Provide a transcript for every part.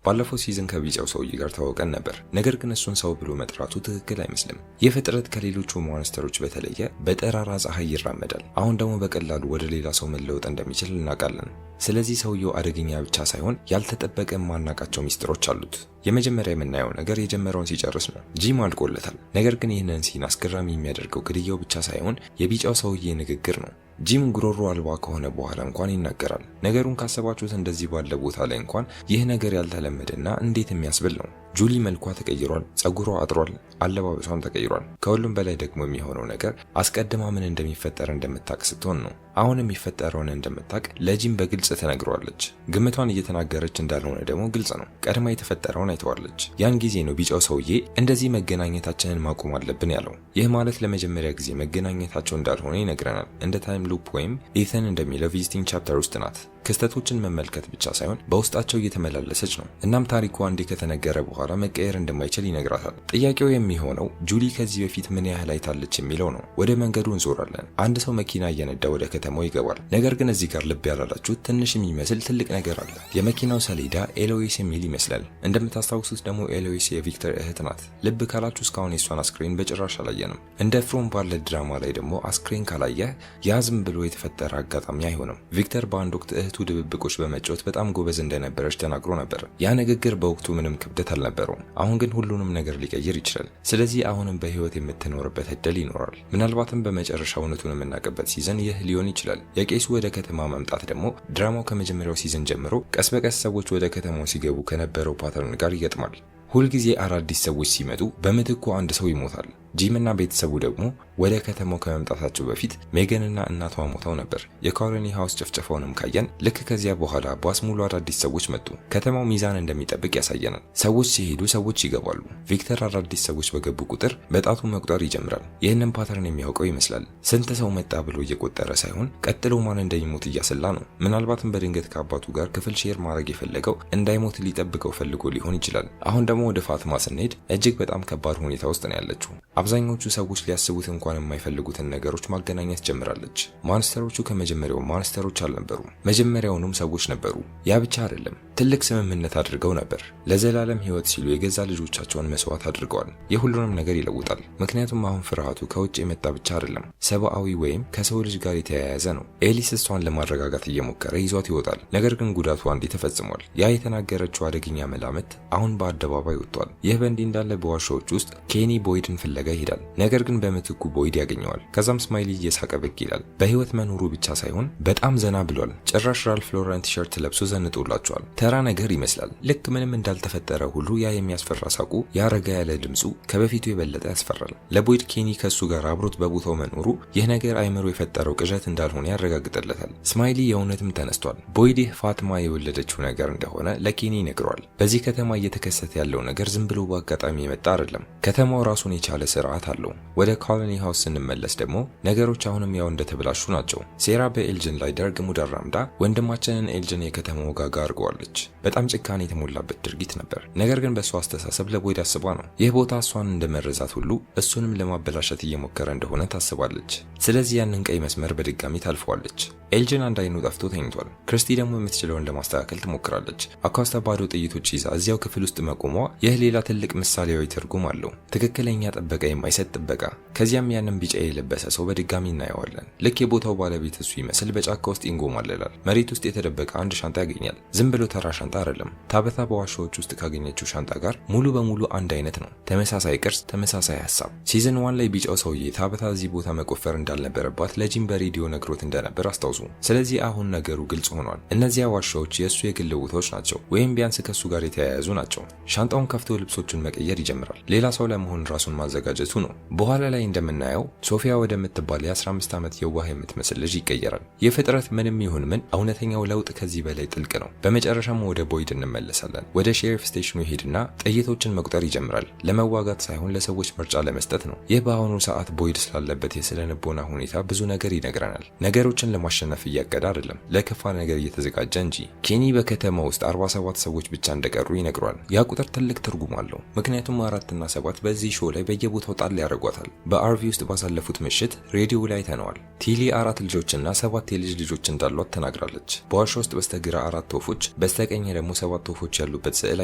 ባለፈው ሲዝን ከቢጫው ሰውዬ ጋር ተዋውቀን ነበር። ነገር ግን እሱን ሰው ብሎ መጥራቱ ትክክል አይመስልም። ይህ ፍጥረት ከሌሎቹ ሞንስተሮች በተለየ በጠራራ ፀሐይ ይራመዳል። አሁን ደግሞ በቀላሉ ወደ ሌላ ሰው መለወጥ እንደሚችል እናውቃለን። ስለዚህ ሰውየው አደገኛ ብቻ ሳይሆን ያልተጠበቀ የማናውቃቸው ሚስጥሮች አሉት። የመጀመሪያ የምናየው ነገር የጀመረውን ሲጨርስ ነው። ጂም አልቆለታል። ነገር ግን ይህንን ሲን አስገራሚ የሚያደርገው ግድያው ብቻ ሳይሆን የቢጫው ሰውዬ ንግግር ነው። ጂም ጉሮሮ አልባ ከሆነ በኋላ እንኳን ይናገራል። ነገሩን ካሰባችሁት እንደዚህ ባለ ቦታ ላይ እንኳን ይህ ነገር ያልተለመደና እንዴት የሚያስብል ነው። ጁሊ መልኳ ተቀይሯል፣ ጸጉሯ አጥሯል፣ አለባበሷም ተቀይሯል። ከሁሉም በላይ ደግሞ የሚሆነው ነገር አስቀድማ ምን እንደሚፈጠር እንደምታውቅ ስትሆን ነው። አሁን የሚፈጠረውን እንደምታውቅ ለጂም በግልጽ ተነግሯለች። ግምቷን እየተናገረች እንዳልሆነ ደግሞ ግልጽ ነው። ቀድማ የተፈጠረውን አይተዋለች። ያን ጊዜ ነው ቢጫው ሰውዬ እንደዚህ መገናኘታችንን ማቆም አለብን ያለው። ይህ ማለት ለመጀመሪያ ጊዜ መገናኘታቸው እንዳልሆነ ይነግረናል። እንደ ታይም ሉፕ ወይም ኢተን እንደሚለው ቪዚቲንግ ቻፕተር ውስጥ ናት። ክስተቶችን መመልከት ብቻ ሳይሆን በውስጣቸው እየተመላለሰች ነው። እናም ታሪኩ አንዴ ከተነገረ በኋላ መቀየር እንደማይችል ይነግራታል። ጥያቄው የሚሆነው ጁሊ ከዚህ በፊት ምን ያህል አይታለች የሚለው ነው። ወደ መንገዱ እንዞራለን። አንድ ሰው መኪና እየነዳ ወደ ከተማው ይገባል። ነገር ግን እዚህ ጋር ልብ ያላላችሁ ትንሽ የሚመስል ትልቅ ነገር አለ። የመኪናው ሰሌዳ ኤሎይስ የሚል ይመስላል። እንደምታስታውሱት ደግሞ ኤሎይስ የቪክተር እህት ናት። ልብ ካላችሁ እስካሁን የሷን አስክሬን በጭራሽ አላየንም። እንደ ፍሮም ባለ ድራማ ላይ ደግሞ አስክሬን ካላየህ ያ ዝም ብሎ የተፈጠረ አጋጣሚ አይሆንም። ቪክተር በአንድ ወቅት እህቱ ድብብቆች በመጫወት በጣም ጎበዝ እንደነበረች ተናግሮ ነበር። ያ ንግግር በወቅቱ ምንም ክብደት አልነበረውም። አሁን ግን ሁሉንም ነገር ሊቀይር ይችላል። ስለዚህ አሁንም በህይወት የምትኖርበት እድል ይኖራል። ምናልባትም በመጨረሻ እውነቱን የምናውቅበት ሲዝን ይህ ሊሆን ይችላል። የቄሱ ወደ ከተማ መምጣት ደግሞ ድራማው ከመጀመሪያው ሲዝን ጀምሮ ቀስ በቀስ ሰዎች ወደ ከተማው ሲገቡ ከነበረው ፓተርን ጋር ይገጥማል። ሁልጊዜ አዳዲስ ሰዎች ሲመጡ በምትኩ አንድ ሰው ይሞታል። ጂም እና ቤተሰቡ ደግሞ ወደ ከተማው ከመምጣታቸው በፊት ሜገንና እናቷ ሞተው ነበር። የኮሎኒ ሃውስ ጭፍጨፋውንም ካየን ልክ ከዚያ በኋላ ባስ ሙሉ አዳዲስ ሰዎች መጡ። ከተማው ሚዛን እንደሚጠብቅ ያሳየናል። ሰዎች ሲሄዱ ሰዎች ይገባሉ። ቪክተር አዳዲስ ሰዎች በገቡ ቁጥር በጣቱ መቁጠር ይጀምራል። ይህንን ፓተርን የሚያውቀው ይመስላል። ስንት ሰው መጣ ብሎ እየቆጠረ ሳይሆን ቀጥሎ ማን እንደሚሞት እያሰላ ነው። ምናልባትም በድንገት ከአባቱ ጋር ክፍል ሼር ማድረግ የፈለገው እንዳይሞት ሊጠብቀው ፈልጎ ሊሆን ይችላል። አሁን ደግሞ ወደ ፋትማ ስንሄድ እጅግ በጣም ከባድ ሁኔታ ውስጥ ነው ያለችው። አብዛኞቹ ሰዎች ሊያስቡት እንኳን የማይፈልጉትን ነገሮች ማገናኘት ጀምራለች። ማንስተሮቹ ከመጀመሪያው ማንስተሮች አልነበሩም። መጀመሪያውኑም ሰዎች ነበሩ። ያ ብቻ አይደለም፣ ትልቅ ስምምነት አድርገው ነበር። ለዘላለም ህይወት ሲሉ የገዛ ልጆቻቸውን መስዋዕት አድርገዋል። የሁሉንም ነገር ይለውጣል። ምክንያቱም አሁን ፍርሃቱ ከውጭ የመጣ ብቻ አይደለም፣ ሰብአዊ ወይም ከሰው ልጅ ጋር የተያያዘ ነው። ኤሊስ እሷን ለማረጋጋት እየሞከረ ይዟት ይወጣል። ነገር ግን ጉዳቱ አንዴ ተፈጽሟል። ያ የተናገረችው አደገኛ መላምት አሁን በአደባባይ ወጥቷል። ይህ በእንዲህ እንዳለ በዋሻዎች ውስጥ ኬኒ ቦይድን ፍለጋ ይሄዳል። ነገር ግን በምትኩ ቦይድ ያገኘዋል። ከዛም ስማይሊ እየሳቀ ብቅ ይላል። በህይወት መኖሩ ብቻ ሳይሆን በጣም ዘና ብሏል። ጭራሽ ራልፍ ሎረን ቲሸርት ለብሶ ዘንጦላቸዋል። ተራ ነገር ይመስላል። ልክ ምንም እንዳልተፈጠረ ሁሉ ያ የሚያስፈራ ሳቁ፣ ያረጋ ያለ ድምፁ ከበፊቱ የበለጠ ያስፈራል። ለቦይድ ኬኒ ከሱ ጋር አብሮት በቦታው መኖሩ ይህ ነገር አይምሮ የፈጠረው ቅዠት እንዳልሆነ ያረጋግጥለታል። ስማይሊ የእውነትም ተነስቷል። ቦይድ ይህ ፋትማ የወለደችው ነገር እንደሆነ ለኬኒ ይነግረዋል። በዚህ ከተማ እየተከሰተ ያለው ነገር ዝም ብሎ በአጋጣሚ የመጣ አይደለም። ከተማው ራሱን የቻለ ስርዓት አለው። ወደ ኮሎኒ ሃውስ ስንመለስ ደግሞ ነገሮች አሁንም ያው እንደተበላሹ ናቸው። ሴራ በኤልጅን ላይ ደርግ ሙድ አራምዳ ወንድማችንን ኤልጅን የከተማው ጋጋ አድርገዋለች። በጣም ጭካኔ የተሞላበት ድርጊት ነበር። ነገር ግን በእሷ አስተሳሰብ ለቦይድ አስባ ነው። ይህ ቦታ እሷን እንደመረዛት ሁሉ እሱንም ለማበላሸት እየሞከረ እንደሆነ ታስባለች። ስለዚህ ያንን ቀይ መስመር በድጋሚ ታልፈዋለች። ኤልጅን አንድ አይኑ ጠፍቶ ተኝቷል። ክርስቲ ደግሞ የምትችለውን ለማስተካከል ትሞክራለች። አኳስታ ባዶ ጥይቶች ይዛ እዚያው ክፍል ውስጥ መቆሟ ይህ ሌላ ትልቅ ምሳሌያዊ ትርጉም አለው። ትክክለኛ ጥበቃ የማይሰጥ ጥበቃ። ከዚያም ያንን ቢጫ የለበሰ ሰው በድጋሚ እናየዋለን። ልክ የቦታው ባለቤት እሱ ይመስል በጫካ ውስጥ ይንጎማለላል። መሬት ውስጥ የተደበቀ አንድ ሻንጣ ያገኛል። ዝም ብሎ ተራ ሻንጣ አይደለም። ታበታ በዋሻዎች ውስጥ ካገኘችው ሻንጣ ጋር ሙሉ በሙሉ አንድ አይነት ነው። ተመሳሳይ ቅርጽ፣ ተመሳሳይ ሀሳብ። ሲዝን 1 ላይ ቢጫው ሰውዬ ታበታ እዚህ ቦታ መቆፈር እንዳልነበረባት ለጂም በሬዲዮ ነግሮት እንደነበር አስታውሱ። ስለዚህ አሁን ነገሩ ግልጽ ሆኗል። እነዚያ ዋሻዎች የእሱ የግል ቦታዎች ናቸው፣ ወይም ቢያንስ ከሱ ጋር የተያያዙ ናቸው። ሻንጣውን ከፍቶ ልብሶቹን መቀየር ይጀምራል። ሌላ ሰው ለመሆን ራሱን ማዘጋጀቱ ነው። በኋላ ላይ እንደምናየው ሶፊያ ወደምትባል የ15 ዓመት የዋህ የምትመስል ልጅ ይቀየራል። ይህ ፍጥረት ምንም ይሁን ምን እውነተኛው ለውጥ ከዚህ በላይ ጥልቅ ነው። በመጨረሻም ወደ ቦይድ እንመለሳለን። ወደ ሼሪፍ ስቴሽኑ ይሄድና ጥይቶችን መቁጠር ይጀምራል። ለመዋጋት ሳይሆን ለሰዎች ምርጫ ለመስጠት ነው። ይህ በአሁኑ ሰዓት ቦይድ ስላለበት የስነ ልቦና ሁኔታ ብዙ ነገር ይነግረናል። ነገሮችን ለማሸነፍ እያቀደ አይደለም፣ ለከፋ ነገር እየተዘጋጀ እንጂ። ኬኒ በከተማ ውስጥ 47 ሰዎች ብቻ እንደቀሩ ይነግሯል። ያ ቁጥር ትልቅ ትርጉም አለው። ምክንያቱም 4 እና 7 በዚህ ሾው ላይ በየቦታው ጣል ያደርጓታል። በአርቪ ውስጥ ባሳለፉት ምሽት ሬዲዮ ላይ ተነዋል። ቲሊ 4 ልጆችና 7 የልጅ ልጆች እንዳሏት ተናግራለች። በዋሻ ውስጥ በስተግራ 4 ወፎች፣ በስተቀኝ ደግሞ 7 ወፎች ያሉበት ስዕል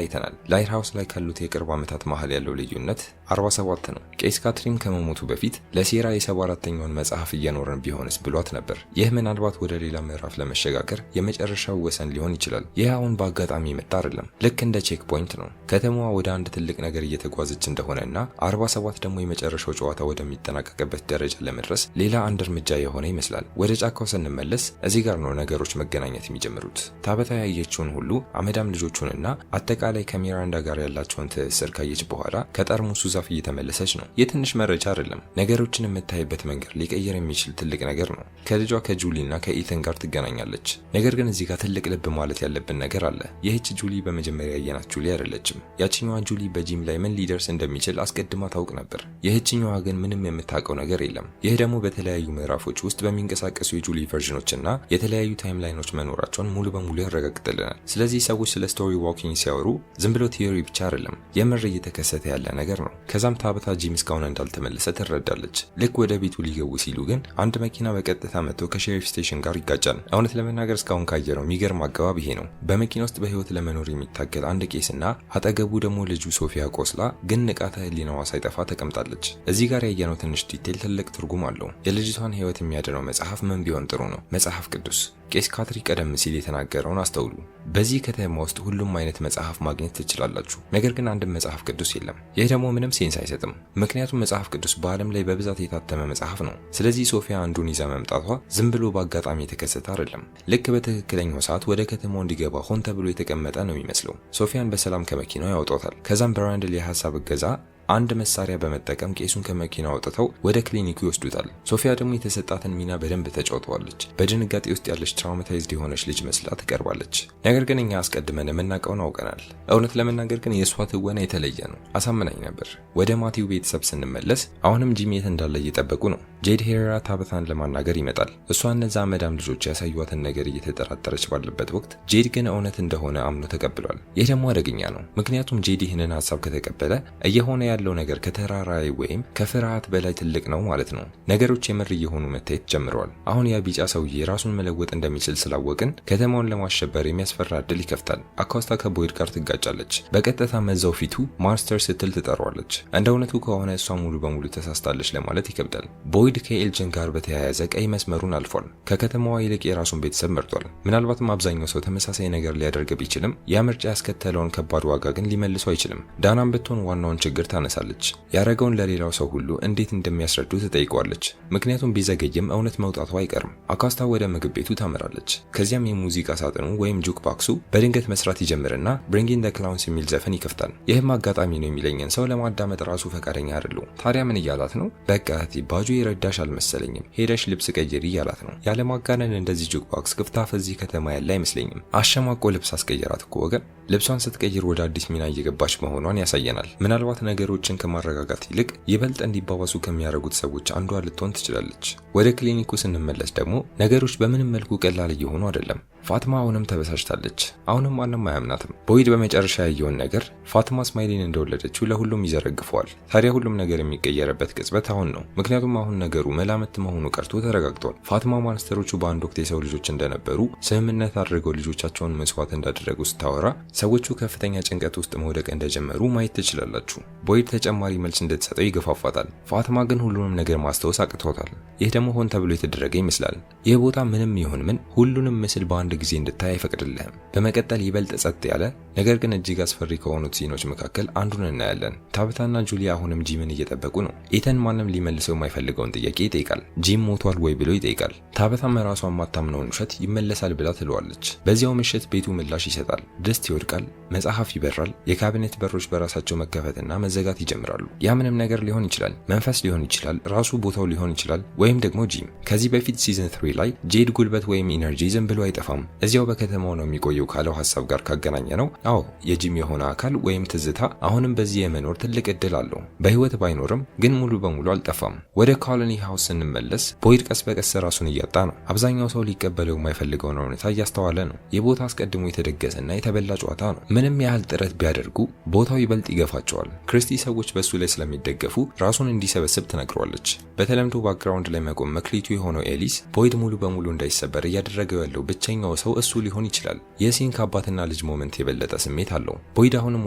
አይተናል። ላይት ሃውስ ላይ ካሉት የቅርብ ዓመታት መሃል ያለው ልዩነት 47 ነው። ቄስ ካትሪን ከመሞቱ በፊት ለሴራ የ74ኛውን መጽሐፍ እየኖረን ቢሆንስ ብሏት ነበር። ይህ ምናልባት ወደ ሌላ ምዕራፍ ለመሸጋገር የመጨረሻው ወሰን ሊሆን ይችላል። ይህ አሁን በአጋጣሚ የመጣ አይደለም። ልክ እንደ ቼክ ፖይንት ነው። ከተማዋ ወደ አንድ ትልቅ ነገር እየተጓዘች እንደሆነና 47 ደግሞ የመጨረሻው ጨዋታ ወደሚጠናቀቅበት ደረጃ ለመድረስ ሌላ አንድ እርምጃ የሆነ ይመስላል። ወደ ጫካው ስንመለስ እዚህ ጋር ነው ነገሮች መገናኘት የሚጀምሩት። ታበታ ያየችውን ሁሉ አመዳም ልጆቹንና አጠቃላይ ከሚራንዳ ጋር ያላቸውን ትስስር ካየች በኋላ ከጠርሙሱ ዛፍ እየተመለሰች ነው። የትንሽ መረጃ አይደለም፣ ነገሮችን የምታይበት መንገድ ሊቀየር የሚችል ትልቅ ነገር ነው። ከልጇ ከጁሊና ከኢተን ጋር ትገናኛለች። ነገር ግን እዚህ ጋር ትልቅ ልብ ማለት ያለብን ነገር አለ። ይህች ጁሊ በመጀመሪያ ያየናት ጁሊ አይደለችም። ያችኛዋ ጁሊ በጂም ላይ ምን ሊደርስ እንደሚችል አስቀድማ ታውቅ ነበር። ይህችኛዋ ግን ምንም የምታውቀው ነገር የለም። ይህ ደግሞ በተለያዩ ምዕራፎች ውስጥ በሚንቀሳቀሱ የጁሊ ቨርዥኖችና የተለያዩ ታይምላይኖች መኖራቸውን ሙሉ በሙሉ ያረጋግጥልናል። ስለዚህ ሰዎች ስለ ስቶሪ ዋኪንግ ሲያወሩ ዝም ብሎ ቲዮሪ ብቻ አይደለም፣ የምር እየተከሰተ ያለ ነገር ነው። ከዛም ታበታ ጂም እስካሁን እንዳልተመለሰ ትረዳለች። ልክ ወደ ቤቱ ሊገቡ ሲሉ ግን አንድ መኪና በቀጥታ መጥቶ ከሼሪፍ ስቴሽን ጋር ይጋጫል። እውነት ለመናገር እስካሁን ካየነው የሚገርም አገባብ ይሄ ነው። በመኪና ውስጥ በህይወት ለመኖር የሚታገል አንድ ቄስና አጠገቡ ደግሞ ልጁ ሶፊያ ቆስላ ግን ንቃተ ህሊናዋ ሳይጠፋ ተቀምጣለች። እዚህ ጋር ያየነው ትንሽ ዲቴል ትልቅ ትርጉም አለው። የልጅቷን ህይወት የሚያድነው መጽሐፍ ምን ቢሆን ጥሩ ነው? መጽሐፍ ቅዱስ። ቄስ ካትሪ ቀደም ሲል የተናገረውን አስተውሉ። በዚህ ከተማ ውስጥ ሁሉም አይነት መጽሐፍ ማግኘት ትችላላችሁ፣ ነገር ግን አንድም መጽሐፍ ቅዱስ የለም። ይህ ደግሞ ምንም ሴንስ አይሰጥም፣ ምክንያቱም መጽሐፍ ቅዱስ በዓለም ላይ በብዛት የታተመ መጽሐፍ ነው። ስለዚህ ሶፊያ አንዱን ይዛ መምጣቷ ዝም ብሎ በአጋጣሚ የተከሰተ አይደለም። ልክ በትክክለኛው ሰዓት ወደ ከተማው እንዲገባ ሆን ተብሎ የተቀመጠ ነው የሚመስለው። ሶፊያን በሰላም ከመኪናው ያወጣታል። ከዛም በራንድል የሀሳብ እገዛ አንድ መሳሪያ በመጠቀም ቄሱን ከመኪናው አውጥተው ወደ ክሊኒኩ ይወስዱታል። ሶፊያ ደግሞ የተሰጣትን ሚና በደንብ ተጫውተዋለች። በድንጋጤ ውስጥ ያለች ትራውማታይዝድ የሆነች ልጅ መስላ ትቀርባለች። ነገር ግን እኛ አስቀድመን የምናውቀውን አውቀናል። እውነት ለመናገር ግን የእሷ ትወና የተለየ ነው። አሳምናኝ ነበር። ወደ ማቲው ቤተሰብ ስንመለስ አሁንም ጂም የት እንዳለ እየጠበቁ ነው። ጄድ ሄሬራ ታበታን ለማናገር ይመጣል። እሷ እነዛ መዳም ልጆች ያሳዩዋትን ነገር እየተጠራጠረች ባለበት ወቅት ጄድ ግን እውነት እንደሆነ አምኖ ተቀብሏል። ይህ ደግሞ አደገኛ ነው። ምክንያቱም ጄድ ይህንን ሀሳብ ከተቀበለ እየሆነ ያለው ነገር ከተራራይ ወይም ከፍርሃት በላይ ትልቅ ነው ማለት ነው። ነገሮች የምር እየሆኑ መታየት ጀምረዋል። አሁን ያ ቢጫ ሰውዬ ራሱን መለወጥ እንደሚችል ስላወቅን ከተማውን ለማሸበር የሚያስፈራ እድል ይከፍታል። አካውስታ ከቦይድ ጋር ትጋጫለች። በቀጥታ መዛው ፊቱ ማስተር ስትል ትጠራዋለች። እንደ እውነቱ ከሆነ እሷ ሙሉ በሙሉ ተሳስታለች ለማለት ይከብዳል። ቦይድ ከኤልጅን ጋር በተያያዘ ቀይ መስመሩን አልፏል። ከከተማዋ ይልቅ የራሱን ቤተሰብ መርጧል። ምናልባትም አብዛኛው ሰው ተመሳሳይ ነገር ሊያደርግ ቢችልም ያ ምርጫ ያስከተለውን ከባድ ዋጋ ግን ሊመልሱ አይችልም። ዳናም ብትሆን ዋናውን ችግር ታነሳለች። ያረገውን ለሌላው ሰው ሁሉ እንዴት እንደሚያስረዱ ትጠይቋለች። ምክንያቱም ቢዘገይም እውነት መውጣቱ አይቀርም። አካስታ ወደ ምግብ ቤቱ ታመራለች። ከዚያም የሙዚቃ ሳጥኑ ወይም ጁክ ባክሱ በድንገት መስራት ይጀምርና ብሪንጊንግ ዘ ክላውንስ የሚል ዘፈን ይከፍታል። ይህም አጋጣሚ ነው የሚለኝን ሰው ለማዳመጥ ራሱ ፈቃደኛ አይደሉም። ታዲያ ምን እያላት ነው? በቃ እህቴ ባጁ የረዳሽ አልመሰለኝም፣ ሄደሽ ልብስ ቀይሪ እያላት ነው። ያለማጋነን እንደዚህ ጁክ ባክስ ክፍታፍ እዚህ ከተማ ያለ አይመስለኝም። አሸማቆ ልብስ አስቀየራት እኮ ወገን። ልብሷን ስትቀይር ወደ አዲስ ሚና እየገባች መሆኗን ያሳየናል። ምናልባት ነገሮችን ከማረጋጋት ይልቅ ይበልጥ እንዲባባሱ ከሚያደርጉት ሰዎች አንዷ ልትሆን ትችላለች። ወደ ክሊኒኩ ስንመለስ ደግሞ ነገሮች በምንም መልኩ ቀላል እየሆኑ አይደለም። ፋትማ አሁንም ተበሳጭታለች። አሁንም ማንም አያምናትም። ቦይድ በመጨረሻ ያየውን ነገር ፋትማ ስማይሊን እንደወለደችው ለሁሉም ይዘረግፈዋል። ታዲያ ሁሉም ነገር የሚቀየርበት ቅጽበት አሁን ነው። ምክንያቱም አሁን ነገሩ መላምት መሆኑ ቀርቶ ተረጋግጧል። ፋትማ ማንስተሮቹ በአንድ ወቅት የሰው ልጆች እንደነበሩ ስምምነት አድርገው ልጆቻቸውን መስዋዕት እንዳደረጉ ስታወራ ሰዎቹ ከፍተኛ ጭንቀት ውስጥ መውደቅ እንደጀመሩ ማየት ትችላላችሁ። ቦይድ ተጨማሪ መልስ እንድትሰጠው ይገፋፋታል። ፋትማ ግን ሁሉንም ነገር ማስታወስ አቅቶታል። ይህ ደግሞ ሆን ተብሎ የተደረገ ይመስላል። ይህ ቦታ ምንም ይሁን ምን ሁሉንም ምስል በአንድ ጊዜ እንድታይ አይፈቅድልህም። በመቀጠል ይበልጥ ጸጥ ያለ ነገር ግን እጅግ አስፈሪ ከሆኑት ሲኖች መካከል አንዱን እናያለን። ታብታና ጁሊያ አሁንም ጂምን እየጠበቁ ነው። ኢተን ማንም ሊመልሰው የማይፈልገውን ጥያቄ ይጠይቃል። ጂም ሞቷል ወይ ብሎ ይጠይቃል። ታብታም ራሷ የማታምነውን ውሸት ይመለሳል ብላ ትለዋለች። በዚያው ምሽት ቤቱ ምላሽ ይሰጣል። ድስት ይወድቃል፣ መጽሐፍ ይበራል፣ የካቢኔት በሮች በራሳቸው መከፈትና መዘጋት ይጀምራሉ። ያ ምንም ነገር ሊሆን ይችላል። መንፈስ ሊሆን ይችላል፣ ራሱ ቦታው ሊሆን ይችላል፣ ወይም ደግሞ ጂም። ከዚህ በፊት ሲዝን 3 ላይ ጄድ ጉልበት ወይም ኢነርጂ ዝም ብሎ አይጠፋም እናም እዚያው በከተማው ነው የሚቆየው ካለው ሐሳብ ጋር ካገናኘ ነው አዎ የጂም የሆነ አካል ወይም ትዝታ አሁንም በዚህ የመኖር ትልቅ እድል አለው። በህይወት ባይኖርም ግን ሙሉ በሙሉ አልጠፋም። ወደ ኮሎኒ ሃውስ ስንመለስ ቦይድ ቀስ በቀስ ራሱን እያጣ ነው። አብዛኛው ሰው ሊቀበለው የማይፈልገውን እውነታ እያስተዋለ ነው። የቦታ አስቀድሞ የተደገሰና የተበላ ጨዋታ ነው። ምንም ያህል ጥረት ቢያደርጉ ቦታው ይበልጥ ይገፋቸዋል። ክርስቲ ሰዎች በሱ ላይ ስለሚደገፉ ራሱን እንዲሰበስብ ትነግረዋለች። በተለምዶ ባክግራውንድ ላይ መቆም መክሊቱ የሆነው ኤሊስ ቦይድ ሙሉ በሙሉ እንዳይሰበር እያደረገው ያለው ብቸኛው ሰው እሱ ሊሆን ይችላል። የሲን ከአባትና ልጅ ሞመንት የበለጠ ስሜት አለው። ቦይድ አሁንም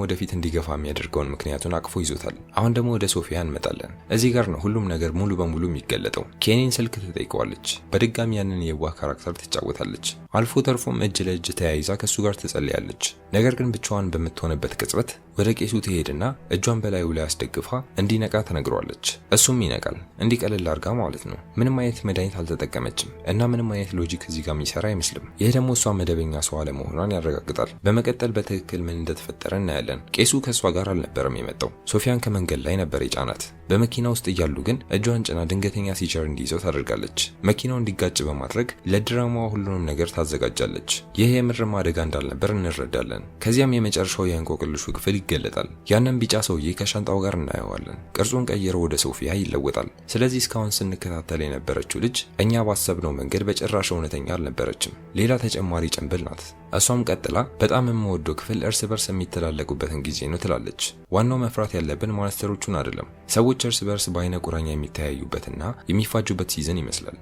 ወደፊት እንዲገፋ የሚያደርገውን ምክንያቱን አቅፎ ይዞታል። አሁን ደግሞ ወደ ሶፊያ እንመጣለን። እዚህ ጋር ነው ሁሉም ነገር ሙሉ በሙሉ የሚገለጠው። ኬኒን ስልክ ትጠይቀዋለች። በድጋሚ ያንን የዋህ ካራክተር ትጫወታለች። አልፎ ተርፎም እጅ ለእጅ ተያይዛ ከሱ ጋር ትጸልያለች። ነገር ግን ብቻዋን በምትሆንበት ቅጽበት ወደ ቄሱ ትሄድና እጇን በላዩ ላይ አስደግፋ እንዲነቃ ትነግረዋለች። እሱም ይነቃል። እንዲቀልል አድርጋ ማለት ነው። ምንም አይነት መድኃኒት አልተጠቀመችም እና ምንም አይነት ሎጂክ እዚህ ጋር የሚሰራ አይመስልም። ይህ ደግሞ እሷ መደበኛ ሰው አለመሆኗን ያረጋግጣል። በመቀጠል በትክክል ምን እንደተፈጠረ እናያለን። ቄሱ ከእሷ ጋር አልነበረም የመጣው። ሶፊያን ከመንገድ ላይ ነበር የጫናት። በመኪና ውስጥ እያሉ ግን እጇን ጭና ድንገተኛ ሲቸር እንዲይዘው ታደርጋለች። መኪናው እንዲጋጭ በማድረግ ለድራማዋ ሁሉንም ነገር ታዘጋጃለች። ይህ የምርም አደጋ እንዳልነበር እንረዳለን። ከዚያም የመጨረሻው የእንቆቅልሹ ክፍል ይገለጣል። ያንን ቢጫ ሰውዬ ከሻንጣው ጋር እናየዋለን። ቅርጹን ቀይሮ ወደ ሶፊያ ይለወጣል። ስለዚህ እስካሁን ስንከታተል የነበረችው ልጅ እኛ ባሰብነው መንገድ በጭራሽ እውነተኛ አልነበረችም። ሌላ ተጨማሪ ጭንብል ናት። እሷም ቀጥላ በጣም የምወደው ክፍል እርስ በርስ የሚተላለቁበትን ጊዜ ነው ትላለች። ዋናው መፍራት ያለብን ማንስተሮቹን አይደለም፣ ሰዎች እርስ በርስ በአይነ ቁራኛ የሚተያዩበትና የሚፋጁበት ሲዝን ይመስላል።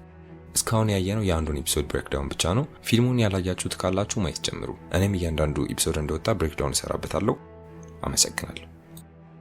እስካሁን ያየነው የአንዱን ኤፒሶድ ብሬክዳውን ብቻ ነው። ፊልሙን ያላያችሁት ካላችሁ ማየት ጀምሩ። እኔም እያንዳንዱ ኤፒሶድ እንደወጣ ብሬክዳውን እሰራበታለሁ። አመሰግናለሁ።